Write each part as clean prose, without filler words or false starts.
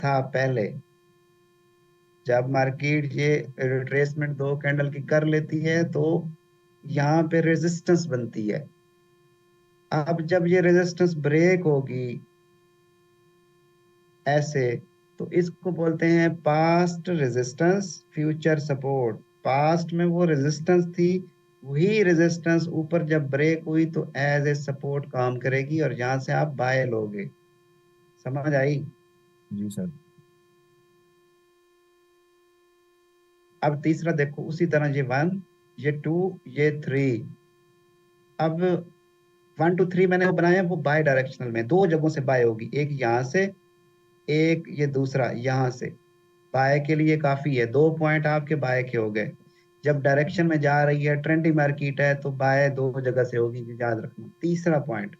था पहले, जब मार्केट ये रिट्रेसमेंट दो कैंडल की कर लेती है तो यहाँ पे रेजिस्टेंस बनती है। अब जब ये रेजिस्टेंस ब्रेक होगी ऐसे, तो इसको बोलते हैं past resistance future support. Past में वो रेजिस्टेंस थी, वही रेजिस्टेंस ऊपर जब ब्रेक हुई तो एज ए सपोर्ट काम करेगी और यहाँ से आप बाय लोगे। समझ आई? जी सर। अब तीसरा देखो, उसी तरह ये 1, ये 2, ये 3। अब 1 2 3 मैंने वो बनाया, वो बाय डायरेक्शनल में दो जगहों से बाय होगी, एक यहाँ से, एक ये दूसरा यहाँ से। बाय के लिए काफी है, 2 पॉइंट आपके बाय के हो गए। जब डायरेक्शन में जा रही है, ट्रेंडी मार्केट है, तो बाय दो जगह से होगी, ये याद रखना। तीसरा पॉइंट,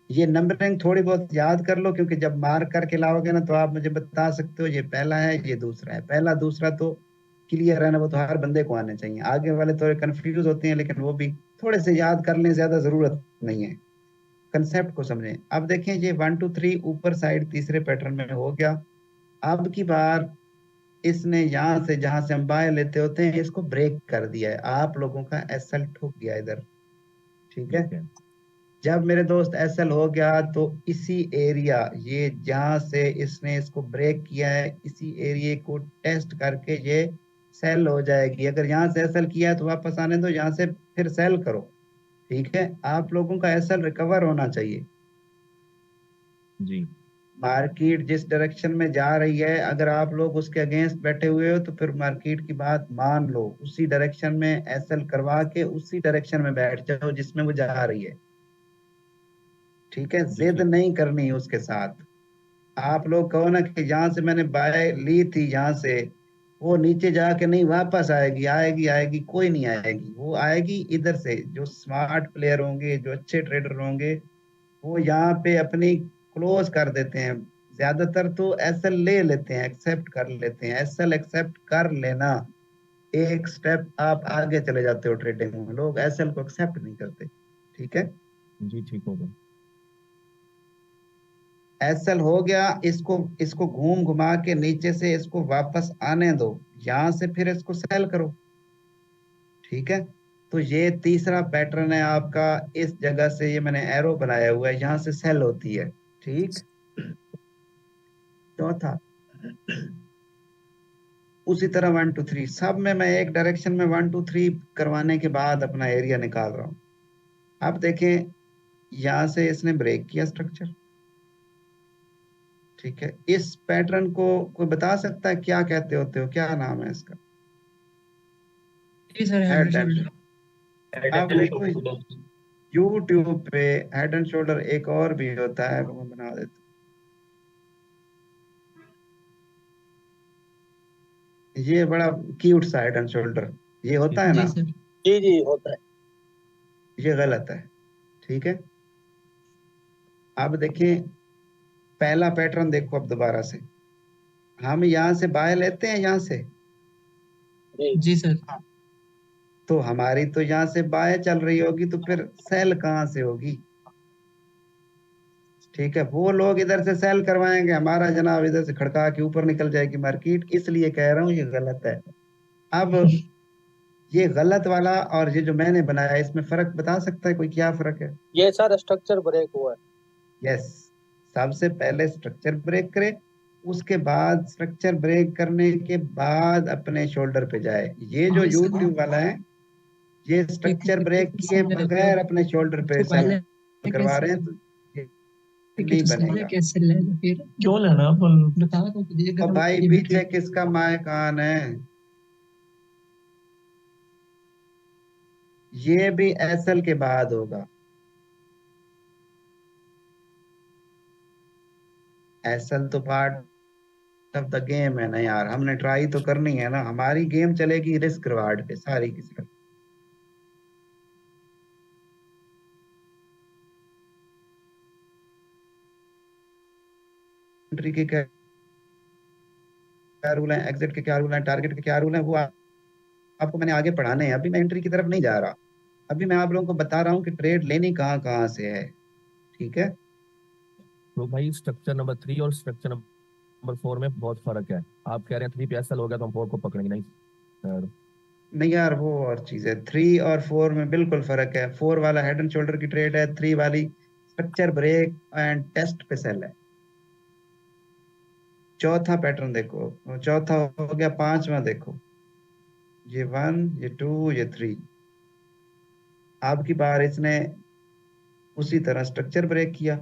ये नंबरिंग थोड़ी बहुत याद कर लो, क्योंकि जब मार्क करके लाओगे ना तो आप मुझे बता सकते हो ये पहला है ये दूसरा है। पहला दूसरा तो क्लियर है ना, वो तो हर बंदे को आने चाहिए। आगे वाले थोड़े कंफ्यूज होते हैं, लेकिन वो भी थोड़े से याद कर लें, ज्यादा जरूरत नहीं है। कंसेप्ट को समझें। अब देखें, ये 1 2 3 ऊपर साइड तीसरे पैटर्न में हो गया। अब की बार इसने यहाँ से, जहां से हम बाय लेते होते हैं, इसको ब्रेक कर दिया है। आप लोगों का एसएल ठुक गया इधर। ठीक है? ठीक है। जब मेरे दोस्त एसएल हो गया तो इसी एरिया, ये जहां से इसने इसको ब्रेक किया है, इसी एरिया को टेस्ट करके ये सेल हो जाएगी। अगर यहाँ से एसएल किया है तो वापस आने दो, यहाँ से फिर सेल करो। ठीक है? आप लोगों का एसएल रिकवर होना चाहिए। जी। मार्केट जिस डायरेक्शन में जा रही है, अगर आप लोग उसके अगेंस्ट बैठे हुए हो तो फिर मार्केट की बात मान लो, उसी डायरेक्शन में एसएल करवा के उसी डायरेक्शन में बैठ जाओ जिसमें वो जा रही है। ठीक है? जी जिद ठीक। नहीं करनी उसके साथ। आप लोग कहो ना कि जहां से मैंने बाय ली थी, यहाँ से वो नीचे जाके नहीं वापस आएगी, आएगी आएगी, कोई नहीं आएगी। वो आएगी इधर से। जो स्मार्ट प्लेयर होंगे, जो अच्छे ट्रेडर होंगे, वो यहाँ पे अपनी क्लोज कर देते हैं। ज्यादातर तो एसएल ले लेते हैं, एक्सेप्ट कर लेते हैं। एसएल एक्सेप्ट कर लेना, एक स्टेप आप आगे चले जाते हो ट्रेडिंग में। लोग एसएल को एक्सेप्ट नहीं करते। ठीक है? जी ठीक होगा। एसएल हो गया। इसको इसको घूम घुमा के नीचे से इसको वापस आने दो, यहां से फिर इसको सेल करो। ठीक है? तो ये तीसरा पैटर्न है आपका। इस जगह से, ये मैंने एरो बनाया हुआ है, यहां से सेल होती है। ठीक? चौथा, उसी तरह 1 2 3 सब में मैं एक डायरेक्शन में 1 2 3 करवाने के बाद अपना एरिया निकाल रहा हूं। अब देखें, यहां से इसने ब्रेक किया स्ट्रक्चर। ठीक है? इस पैटर्न को कोई बता सकता है क्या कहते होते हो, क्या नाम है इसका? जी sir, head head and and. Shoulder. अब देखो, यूट्यूब पे हेड एंड शोल्डर एक और भी होता है, वो मैं बना देता हूं। ये बड़ा क्यूट सा हेड एंड शोल्डर ये होता है जी ना, सर। जी जी होता है। ये गलत है। ठीक है? अब देखें, पहला पैटर्न देखो। अब दोबारा से हम यहाँ से बाय लेते हैं, यहाँ से। जी जी सर। तो हमारी तो यहाँ से बाय चल रही होगी, तो फिर सेल कहाँ से होगी? ठीक है? वो लोग इधर से सेल करवाएंगे, हमारा जनाब इधर से खड़का के ऊपर निकल जाएगी मार्केट। इसलिए कह रहा हूँ ये गलत है। अब ये गलत वाला और ये जो मैंने बनाया, इसमें फर्क बता सकता है कोई, क्या फर्क है? ये सर स्ट्रक्चर ब्रेक हुआ है। यस। सबसे पहले स्ट्रक्चर ब्रेक करे, उसके बाद स्ट्रक्चर ब्रेक करने के बाद अपने शोल्डर पे जाए। ये जो हाँ सर, यूट्यूब वाला है, ये स्ट्रक्चर ब्रेक किए बगैर अपने शोल्डर पे तो सेल पहले करवा रहे हैं, तो ये नहीं बनेगा। कैसे लेना फिर? क्यों लेना अपन? बता दो तो और भाई पीछे किसका मायकान है? ये भी एसएल के बाद होगा। एसएल तो पार्ट ऑफ द गेम है ना यार, हमने ट्राई तो करनी है ना। हमारी गेम चलेगी रिस्क रिवार्ड पे सारी की सारी। एंट्री के क्या रूल है, एग्जिट के क्या रूल है, टारगेट के क्या रूल है, वो आपको मैंने आगे पढ़ाने हैं। अभी मैं एंट्री की तरफ नहीं जा रहा। अभी मैं आप लोगों को बता रहा हूँ कि ट्रेड लेनी कहाँ कहाँ से है। ठीक है? तो भाई स्ट्रक्चर नंबर 3 और स्ट्रक्चर नंबर नंबर 4 में बहुत फर्क है। आप कह रहे हैं 3 पे एसएल हो गया तो हम 4 को पकड़ेंगे, नहीं सर। नहीं यार, वो और चीज है। 3 और 4 में बिल्कुल फर्क है। 4 वाला हेड एंड शोल्डर की ट्रेड है, 3 वाली स्ट्रक्चर ब्रेक एंड टेस्ट पे सेल है। चौथा पैटर्न देखो, चौथा हो गया, पांचवा देखो, ये 1, ये 2, ये 3। आपकी बार इसने उसी तरह स्ट्रक्चर ब्रेक किया।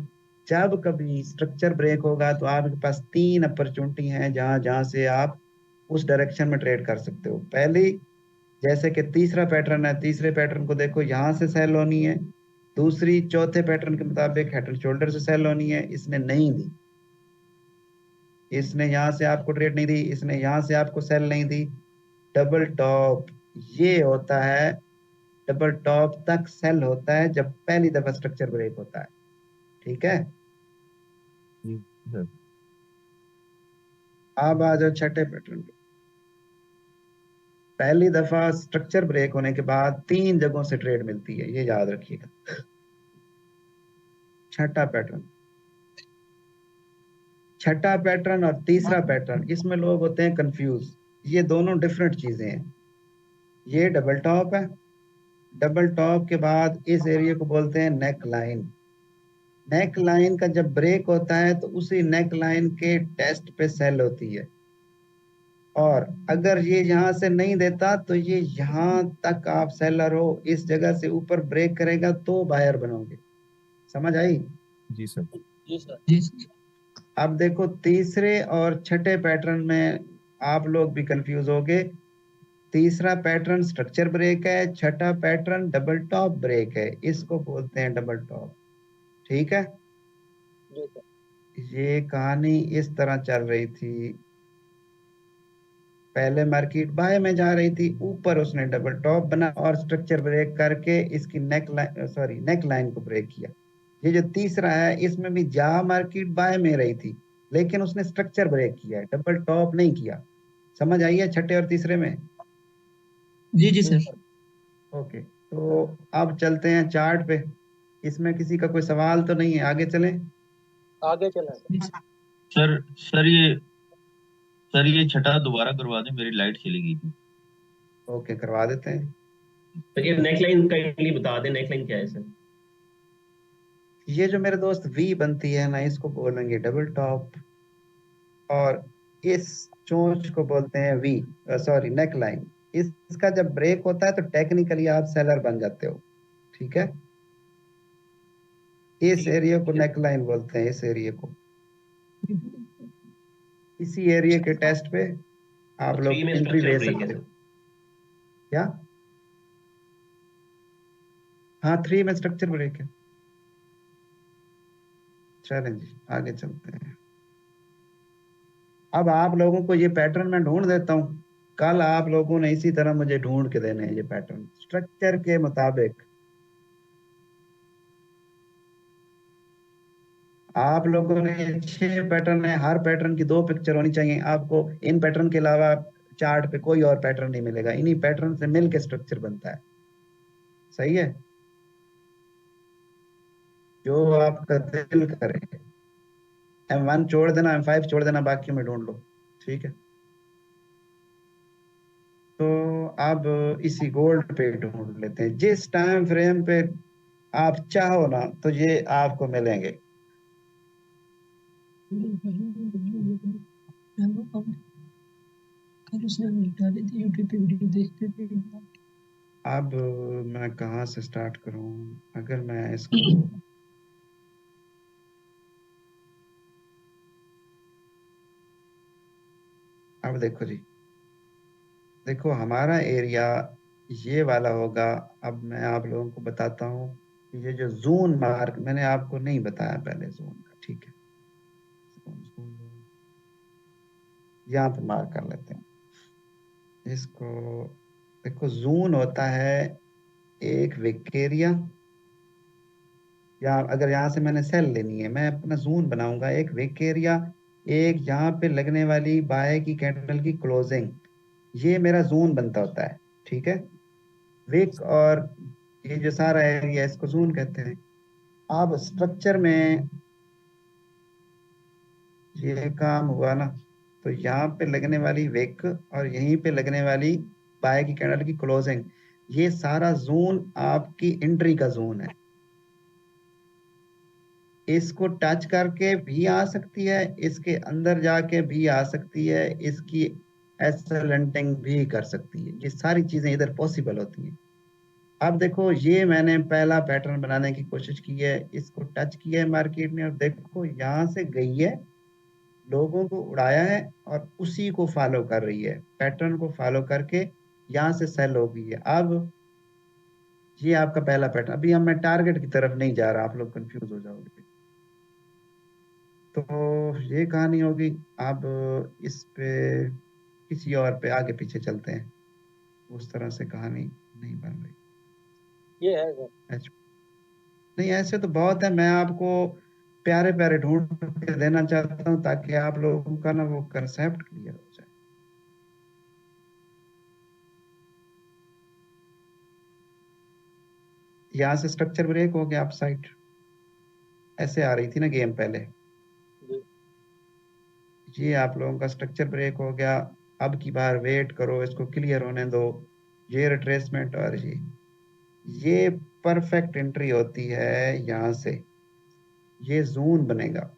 जब कभी स्ट्रक्चर ब्रेक होगा तो आपके पास 3 अपॉर्चुनिटी हैं जहां जहां से आप उस डायरेक्शन में ट्रेड कर सकते हो। पहली, जैसे कि तीसरा पैटर्न है, तीसरे पैटर्न को देखो, यहाँ से सेल होनी है। दूसरी, चौथे पैटर्न के मुताबिक हेड एंड शोल्डर से सेल होनी है, इसने नहीं दी। इसने यहाँ से आपको ट्रेड नहीं दी, इसने यहाँ से आपको सेल नहीं दी। डबल टॉप ये होता है, डबल टॉप तक सेल होता है जब पहली दफा स्ट्रक्चर ब्रेक होता है। ठीक है, जी सर। अब आ जाओ छठे पैटर्न पे। पहली दफा स्ट्रक्चर ब्रेक होने के बाद 3 जगहों से ट्रेड मिलती है, ये याद रखिएगा। छठा पैटर्न, छठा पैटर्न और तीसरा पैटर्न, इसमें लोग होते हैं कंफ्यूज। ये दोनों डिफरेंट चीजें हैं। ये डबल टॉप है, डबल टॉप के बाद इस एरिया को बोलते हैं नेक लाइन। नेक लाइन का जब ब्रेक होता है तो उसी नेक लाइन के टेस्ट पे सेल होती है। और अगर ये यहाँ से नहीं देता तो ये यहाँ तक आप सेलर हो, इस जगह से ऊपर ब्रेक करेगा तो बायर बनोगे। समझ आई? जी सर। जी सर। जी सर। अब देखो, तीसरे और छठे पैटर्न में आप लोग भी कंफ्यूज होगे। तीसरा पैटर्न स्ट्रक्चर ब्रेक है, छठा पैटर्न डबल टॉप ब्रेक है, इसको बोलते हैं डबल टॉप। ठीक है, जी सर। ये कहानी इस तरह चल रही थी। पहले मार्केट बाय में जा रही थी, ऊपर उसने डबल टॉप बना और स्ट्रक्चर ब्रेक करके इसकी नेक लाइन को ब्रेक किया। ये जो तीसरा है, इसमें भी जा मार्केट बाय में रही थी, लेकिन उसने स्ट्रक्चर ब्रेक किया है, डबल टॉप नहीं किया। समझ आई है छठे और तीसरे में? जी जी जी सर। सर। ओके, तो अब चलते हैं चार्ट पे। इसमें किसी का कोई सवाल तो नहीं है? आगे चलें। आगे चलें सर। सर सर ये छठा दोबारा करवा दें, मेरी लाइट चली गई थी। ओके, करवा देते हैं। तो ये नेकलाइन काइंडली बता दें, नेकलाइन क्या है सर? ये जो मेरे दोस्त वी बनती है ना, इसको बोलेंगे डबल टॉप, और इस चोंच को बोलते हैं वी, सॉरी, नेक लाइन। इसका जब ब्रेक होता है तो टेक्निकली आप सेलर बन जाते हो। ठीक है, इस एरिया को नेक लाइन बोलते हैं, इस एरिया को। इसी एरिया के टेस्ट पे आप लोग 3 में एंट्री ले स्ट्रक्चर ब्रेक है सकते हो। सर। क्या? हाँ, 3 में स्ट्रक्चर ब्रेक है। चलें जी, आगे चलते हैं। अब आप लोगों को ये पैटर्न मैं ढूंढ देता हूँ। कल आप लोगों ने इसी तरह मुझे ढूंढ के देने हैं ये पैटर्न स्ट्रक्चर के मुताबिक। आप लोगों ने 6 पैटर्न है, हर पैटर्न की 2 पिक्चर होनी चाहिए। आपको इन पैटर्न के अलावा चार्ट पे कोई और पैटर्न नहीं मिलेगा, इन्हीं पैटर्न से मिल के स्ट्रक्चर बनता है। सही है, जो आपका दिल करे। M1 छोड़ देना, M5 छोड़ देना, बाकी में ढूंढ लो। ठीक है, तो अब इसी गोल्ड पे ढूंढ लेते हैं। जिस टाइम फ्रेम पे आप चाहो ना तो ये आपको मिलेंगे। कल उसने डाली थी यूट्यूब पे, वीडियो देखते थे। अब मैं कहाँ से स्टार्ट करूं? अगर मैं इसको अब देखो जी, देखो हमारा एरिया ये वाला होगा। अब मैं आप लोगों को बताता हूँ कि ये जो जोन मार्क मैंने आपको नहीं बताया पहले, जोन का। ठीक है, यहाँ पे मार्क कर लेते हैं इसको। देखो, जोन होता है एक विक एरिया, या अगर यहाँ से मैंने सेल लेनी है, मैं अपना जोन बनाऊंगा एक विक एरिया, एक यहाँ पे लगने वाली बाय की कैंडल की क्लोजिंग, ये मेरा जोन बनता होता है। ठीक है, विक और ये जो सारा एरिया, इसको जोन कहते हैं। अब स्ट्रक्चर में ये काम हुआ ना, तो यहाँ पे लगने वाली विक और यहीं पे लगने वाली बाय की कैंडल की क्लोजिंग, ये सारा जोन आपकी एंट्री का जोन है। इसको टच करके भी आ सकती है, इसके अंदर जाके भी आ सकती है, इसकी एसलेंटिंग भी कर सकती है। ये सारी चीजें इधर पॉसिबल होती हैं। अब देखो ये मैंने पहला पैटर्न बनाने की कोशिश की है, इसको टच किया है मार्केट ने और देखो यहाँ से गई है, लोगों को उड़ाया है और उसी को फॉलो कर रही है, पैटर्न को फॉलो करके यहाँ से सेल हो गई है। अब ये आपका पहला पैटर्न। अभी हम मैं टारगेट की तरफ नहीं जा रहा, आप लोग कंफ्यूज हो जाओगे। तो ये कहानी होगी। अब इस पे किसी और पे आगे पीछे चलते हैं, उस तरह से कहानी नहीं बन रही। ये है सर। अच्छा, नहीं ऐसे तो बहुत है, मैं आपको प्यारे प्यारे ढूंढ के देना चाहता हूँ ताकि आप लोगों का ना वो कंसेप्ट क्लियर हो जाए। यहाँ से स्ट्रक्चर ब्रेक हो गया, आप साइड ऐसे आ रही थी ना गेम पहले, जी ये आप लोगों का स्ट्रक्चर ब्रेक हो गया। अब की बार वेट करो, इसको क्लियर होने दो। ये रिट्रेसमेंट और ये परफेक्ट एंट्री होती है। यहाँ से ये जोन बनेगा,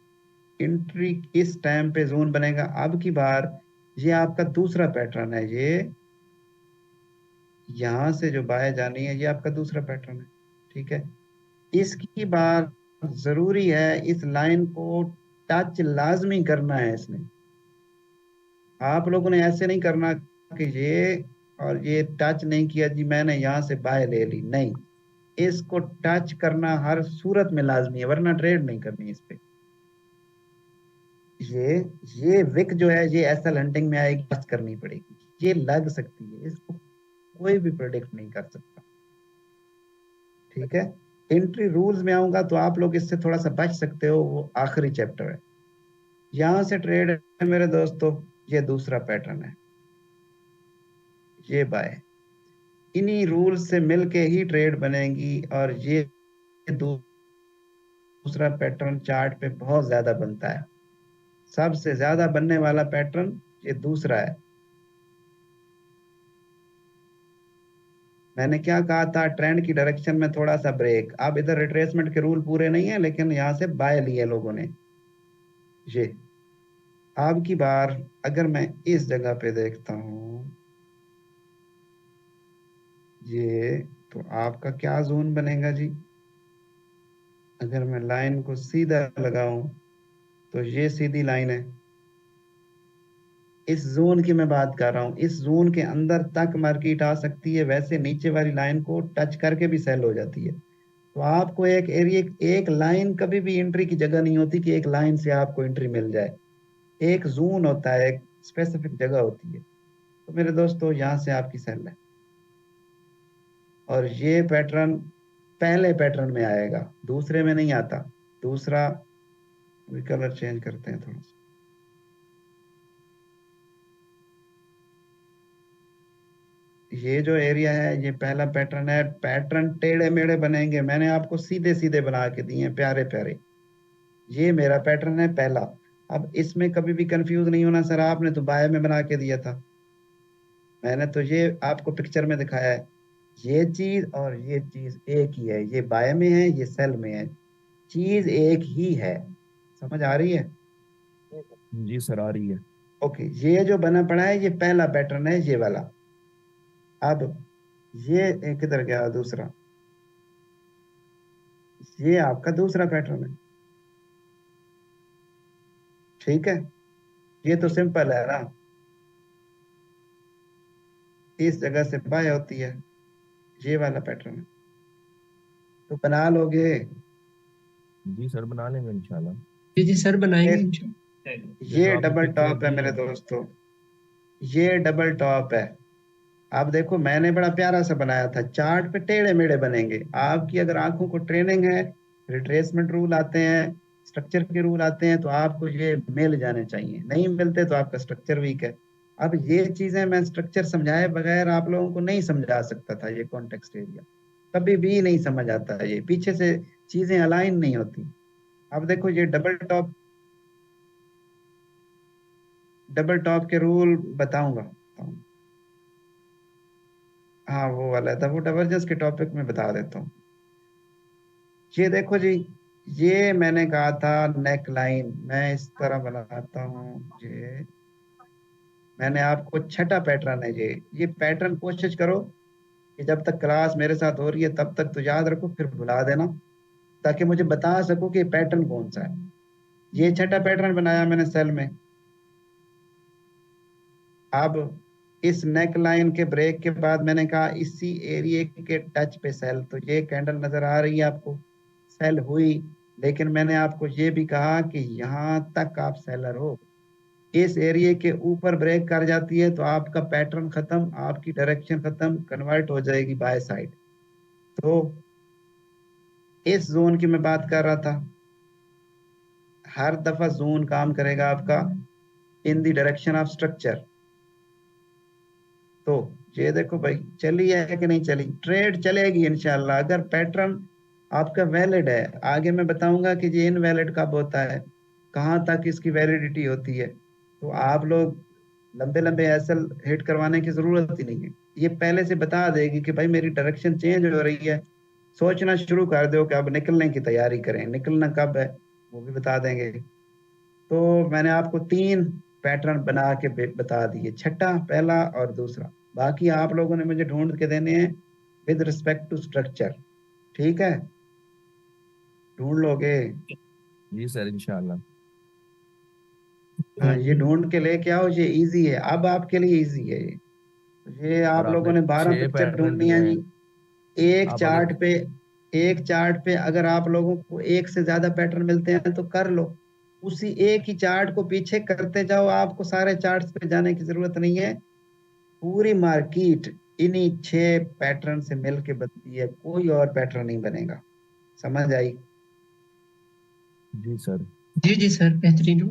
एंट्री इस टाइम पे जोन बनेगा। अब की बार ये आपका दूसरा पैटर्न है, ये यहाँ से जो बाय जानी है, ये आपका दूसरा पैटर्न है, ठीक है। इसकी बार जरूरी है, इस लाइन को टच लाजमी करना है इसने। आप लोगों ने ऐसे नहीं करना कि ये और ये टच नहीं किया जी मैंने यहाँ से बाय ले ली, नहीं, इसको टच करना हर सूरत में लाजमी है, वरना ट्रेड नहीं करनी इस पे। ये विक जो है ये एसएल हंटिंग में आएगी, टच करनी पड़ेगी, ये लग सकती है, इसको कोई भी प्रेडिक्ट नहीं कर सकता, ठीक है। एंट्री रूल्स में आऊंगा तो आप लोग इससे थोड़ा सा बच सकते हो, वो आखिरी चैप्टर है। यहां से ट्रेड है मेरे दोस्तों, ये दूसरा पैटर्न है, ये बाय। इन्हीं रूल्स से मिलके ही ट्रेड बनेगी और ये दूसरा पैटर्न चार्ट पे बहुत ज्यादा बनता है, सबसे ज्यादा बनने वाला पैटर्न ये दूसरा है। मैंने क्या कहा था, ट्रेंड की डायरेक्शन में थोड़ा सा ब्रेक। अब इधर रिट्रेसमेंट के रूल पूरे नहीं है, लेकिन यहाँ से बाय लिए लोगों ने। ये अब की बार अगर मैं इस जगह पे देखता हूं ये, तो आपका क्या जोन बनेगा जी। अगर मैं लाइन को सीधा लगाऊं तो ये सीधी लाइन है, इस जोन की मैं बात कर रहा हूं, इस जोन के अंदर तक मार्केट आ सकती है, वैसे नीचे वाली लाइन को टच करके भी सेल हो जाती है। तो आपको एक एरिया, एक लाइन कभी भी एंट्री की जगह नहीं होती कि एक लाइन से आपको एंट्री मिल जाए, एक जोन होता है, एक स्पेसिफिक जगह होती है। तो मेरे दोस्तों यहाँ से आपकी सेल है और ये पैटर्न पहले पैटर्न में आएगा, दूसरे में नहीं आता। दूसरा कलर चेंज करते हैं थोड़ा सा, ये जो एरिया है ये पहला पैटर्न है। पैटर्न टेढ़े मेढ़े बनेंगे, मैंने आपको सीधे सीधे बना के दिए हैं, प्यारे प्यारे। ये मेरा पैटर्न है पहला। अब इसमें कभी भी कंफ्यूज नहीं होना, सर आपने तो बाय में बना के दिया था, मैंने तो ये आपको पिक्चर में दिखाया है। ये चीज और ये चीज एक ही है, ये बाय में है, ये सेल में है, चीज एक ही है। समझ आ रही है? ये सर। जी सर, आ रही है। ओके, ये जो बना पड़ा है ये पहला पैटर्न है, ये वाला। अब ये किधर गया दूसरा, ये आपका दूसरा पैटर्न है, ठीक है। ये तो सिंपल है ना, इस जगह से बाय होती है, ये वाला पैटर्न है, तो बना लोगे। जी सर, बना लेंगे इंशाल्लाह। जी सर, बनाएंगे ये- इंशाल्लाह। ये जो आपने डबल पिक्चर टॉप है दी मेरे है। दोस्तों, ये डबल टॉप है। आप देखो मैंने बड़ा प्यारा सा बनाया था, चार्ट पे टेढ़े मेढ़े बनेंगे। आपकी अगर आंखों को ट्रेनिंग है, रिट्रेसमेंट रूल आते हैं, स्ट्रक्चर के रूल आते हैं, तो आपको ये मिल जाने चाहिए। नहीं मिलते तो आपका स्ट्रक्चर वीक है। अब ये चीजें मैं स्ट्रक्चर समझाए बगैर आप लोगों को नहीं समझा सकता था, ये कॉन्टेक्स्ट एरिया कभी भी नहीं समझ आता है, ये पीछे से चीजें अलाइन नहीं होती। अब देखो ये डबल टॉप, डबल टॉप के रूल बताऊंगा। हाँ वो वाला था, वो डाइवर्जेंस के टॉपिक में बता देता हूँ। ये देखो जी, ये मैंने कहा था नेक लाइन, मैं इस तरह बनाता हूँ। ये मैंने आपको छठा पैटर्न है। ये पैटर्न कोशिश करो कि जब तक क्लास मेरे साथ हो रही है तब तक तो याद रखो, फिर भुला देना, ताकि मुझे बता सको कि पैटर्न कौन सा है। ये छठा पैटर्न बनाया मैंने सेल में। अब इस नेक लाइन के ब्रेक के बाद मैंने कहा इसी एरिया के टच पे सेल, तो ये कैंडल नजर आ रही है आपको, सेल हुई। लेकिन मैंने आपको ये भी कहा कि यहाँ तक आप सेलर हो, इस एरिया के ऊपर ब्रेक कर जाती है तो आपका पैटर्न खत्म, आपकी डायरेक्शन खत्म, कन्वर्ट हो जाएगी बाय साइड। तो इस जोन की मैं बात कर रहा था। हर दफा जोन काम करेगा आपका in the direction of structure. तो ये देखो भाई, चली है कि नहीं चली, ट्रेड चलेगी इंशाल्लाह अगर पैटर्न आपका वैलिड है। आगे मैं बताऊंगा कि ये इनवैलिड कब होता है, कहाँ तक इसकी वैलिडिटी होती है। तो आप लोग लंबे लंबे एसएल हिट करवाने की जरूरत ही नहीं है, ये पहले से बता देगी कि भाई मेरी डायरेक्शन चेंज हो रही है। सोचना शुरू कर दो कि अब निकलने की तैयारी करें, निकलना कब है वो भी बता देंगे। तो मैंने आपको 3 पैटर्न बना के बता दिए, छठा, पहला और दूसरा। बाकी आप लोगों ने मुझे ढूंढ के देने हैं विद रिस्पेक्ट टू स्ट्रक्चर, ठीक है? ढूंढ लोगे? जी सर इंशाल्लाह। हाँ, ये ढूंढ के लेके आओ, ये इजी है, अब आपके लिए इजी है ये आप और लोगों आपने ने 12 6 पिक्चर पैटर्न ढूंढनी दिए है हैं। जी। एक आप चार्ट अगर पे एक चार्ट पे अगर आप लोगों को एक से ज्यादा पैटर्न मिलते हैं तो कर लो, उसी एक ही चार्ट को पीछे करते जाओ, आपको सारे चार्ट्स पे जाने की जरूरत नहीं है। पूरी मार्केट इन्हीं 6 पैटर्न से मिल के बनती है, कोई और पैटर्न नहीं बनेगा। समझ आई? जी सर। जी सर, बेहतरीन हो।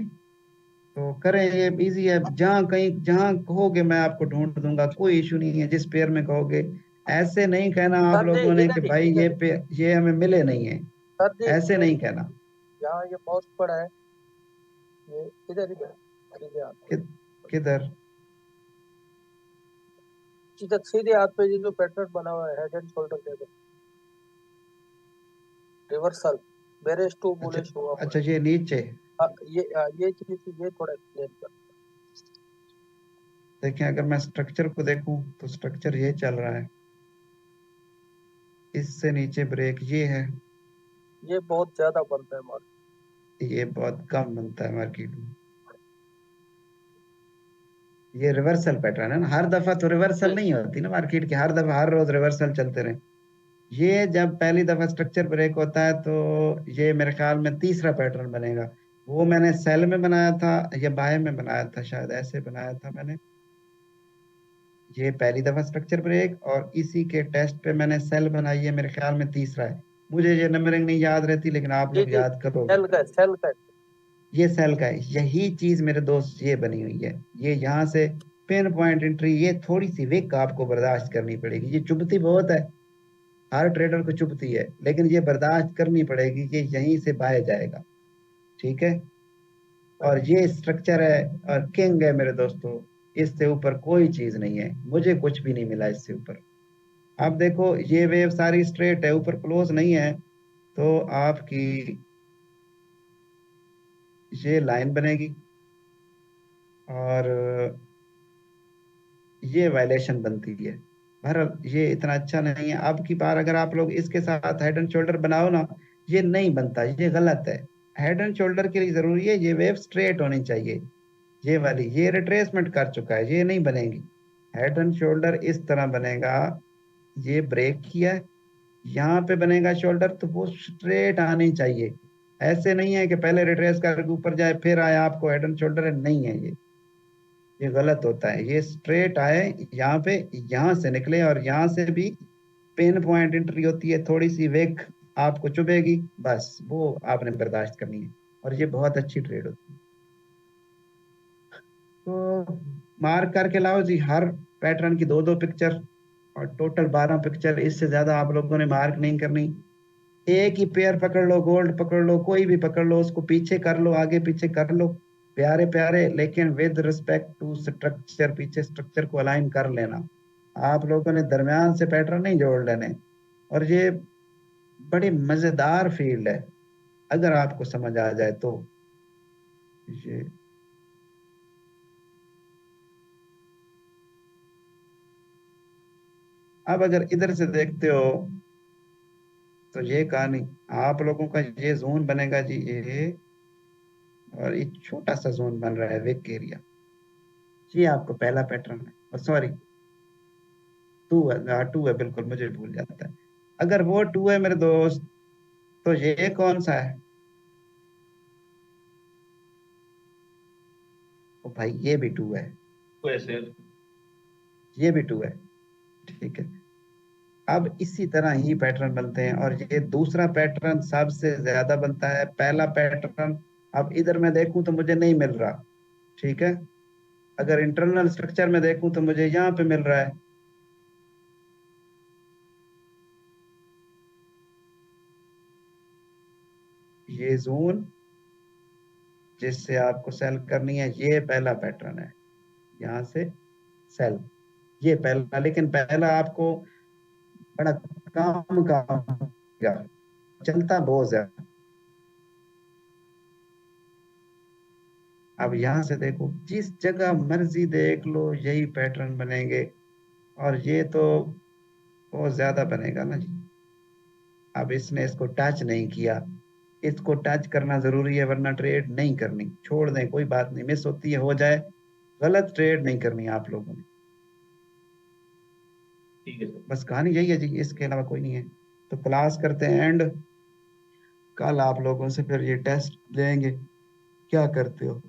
तो करें, ये इजी है। जहाँ कहीं जहाँ कहोगे मैं आपको ढूंढ दूंगा, कोई इशू नहीं है। जिस पेयर में कहोगे, ऐसे नहीं कहना आप सर जी लोगों ने कि इधर ही भाई इधर ही। ये हमें मिले नहीं है, सर जी ऐसे नहीं कहना। यहाँ ये माउस पड़ा है, ये इधर इधर सीधे हाथ पे। कि, किधर? इधर सीधे हाथ पे ये जो पैटर्न बना हुआ है हेड एंड शोल्डर के इधर, रिवर्सल बेरेस टू अच्छा बुलिश हुआ हुआ अच्छा, ये नीचे है। ये चीज ये थोड़ा एक्सप्लेन कर। देखें, अगर मैं स्ट्रक्चर को देखूं तो स्ट्रक्चर ये चल रहा है, इससे नीचे ब्रेक ये है, ये बहुत ज्यादा बनता है मार्केट। ये बहुत कम बनता है मार्केट में। ये रिवर्सल पैटर्न है ना, हर दफा तो रिवर्सल नहीं होती ना मार्केट की, हर दफा हर रोज रिवर्सल चलते रहे। ये जब पहली दफा स्ट्रक्चर ब्रेक होता है तो ये मेरे ख्याल में तीसरा पैटर्न बनेगा। वो मैंने सेल में बनाया था या बाय में बनाया था, शायद ऐसे बनाया था मैंने। ये पहली दफा स्ट्रक्चर ब्रेक, और इसी के टेस्ट पे मैंने सेल बनाई है, मेरे ख्याल में तीसरा है। मुझे ये नंबरिंग नहीं याद रहती, लेकिन आप जी लोग जी, याद करोगे। सेल का ये सेल का है, यही चीज मेरे दोस्त ये बनी हुई है। ये यहाँ से पिन पॉइंट एंट्री, ये थोड़ी सी विक आपको बर्दाश्त करनी पड़ेगी, ये चुभती बहुत है, हर ट्रेडर को चुभती है, लेकिन ये बर्दाश्त करनी पड़ेगी, ये यहीं से बाय जाएगा, ठीक है? और ये स्ट्रक्चर है और किंग है मेरे दोस्तों, इससे ऊपर कोई चीज नहीं है, मुझे कुछ भी नहीं मिला इससे ऊपर। अब देखो, ये वेव सारी स्ट्रेट है, ऊपर क्लोज नहीं है, तो आपकी ये लाइन बनेगी और ये वायलेशन बनती है। बहरहाल ये इतना अच्छा नहीं है। अब की बार अगर आप लोग इसके साथ हेड एंड शोल्डर बनाओ ना, ये नहीं बनता, ये गलत है। हेड एंड शोल्डर के लिए जरूरी है ये वेव स्ट्रेट होनी चाहिए, ये वाली, ये रिट्रेसमेंट कर चुका है, ये नहीं बनेगी। हेड एंड शोल्डर इस तरह बनेगा, ये ब्रेक किया, यहाँ पे बनेगा शोल्डर, तो वो स्ट्रेट आनी चाहिए। ऐसे नहीं है कि पहले रिट्रेस करके ऊपर जाए फिर आए आपको हेड एंड शोल्डर, नहीं है ये गलत होता है। ये स्ट्रेट आए यहाँ पे, यहाँ से निकले, और यहाँ से भी पिन पॉइंट एंट्री होती है, थोड़ी सी वेक आपको चुभेगी, बस वो आपने बर्दाश्त करनी है, और ये बहुत अच्छी ट्रेड होती है। तो मार्क करके लाओ जी, हर पैटर्न की 2-2 पिक्चर, और टोटल 12 पिक्चर, इससे ज्यादा आप लोगों ने मार्क नहीं करनी। एक ही पेयर पकड़ लो, गोल्ड पकड़ लो, कोई भी पकड़ लो, उसको पीछे कर लो, आगे पीछे कर लो, प्यारे प्यारे, लेकिन विद रिस्पेक्ट टू स्ट्रक्चर, पीछे स्ट्रक्चर को अलाइन कर लेना। आप लोगों ने दरमियान से पैटर्न नहीं जोड़ लेने। और ये बड़ी मजेदार फील्ड है अगर आपको समझ आ जाए तो। ये अब अगर इधर से देखते हो तो ये कहानी, आप लोगों का ये जोन बनेगा जी ये, और एक छोटा सा जोन बन रहा है विक एरिया। ये आपको पहला पैटर्न है, और सॉरी 2 है, बिल्कुल मुझे भूल जाता है। अगर वो 2 है मेरे दोस्त, तो ये कौन सा है? ओ भाई ये भी 2 है, सर ये भी 2 है, ठीक है। अब इसी तरह ही पैटर्न बनते हैं, और ये दूसरा पैटर्न सबसे ज्यादा बनता है। पहला पैटर्न अब इधर मैं देखूं तो मुझे नहीं मिल रहा, ठीक है। अगर इंटरनल स्ट्रक्चर में देखूं तो मुझे यहाँ पे मिल रहा है। ये जोन जिससे आपको सेल करनी है, ये पहला पैटर्न है, यहाँ से सेल, ये पहला। लेकिन पहला आपको बड़ा काम का चलता बहुत ज्यादा। अब यहाँ से देखो, जिस जगह मर्जी देख लो यही पैटर्न बनेंगे, और ये तो बहुत ज्यादा बनेगा ना जी। अब इसने इसको टच नहीं किया, इसको टच करना जरूरी है, वरना ट्रेड नहीं करनी। छोड़ दें, कोई बात नहीं, मिस होती है हो जाए, गलत ट्रेड नहीं करनी आप लोगों ने। ठीक है सर। बस कहानी यही है जी, इसके अलावा कोई नहीं है। तो क्लास करते हैं एंड, कल आप लोगों से फिर ये टेस्ट लेंगे क्या करते हो।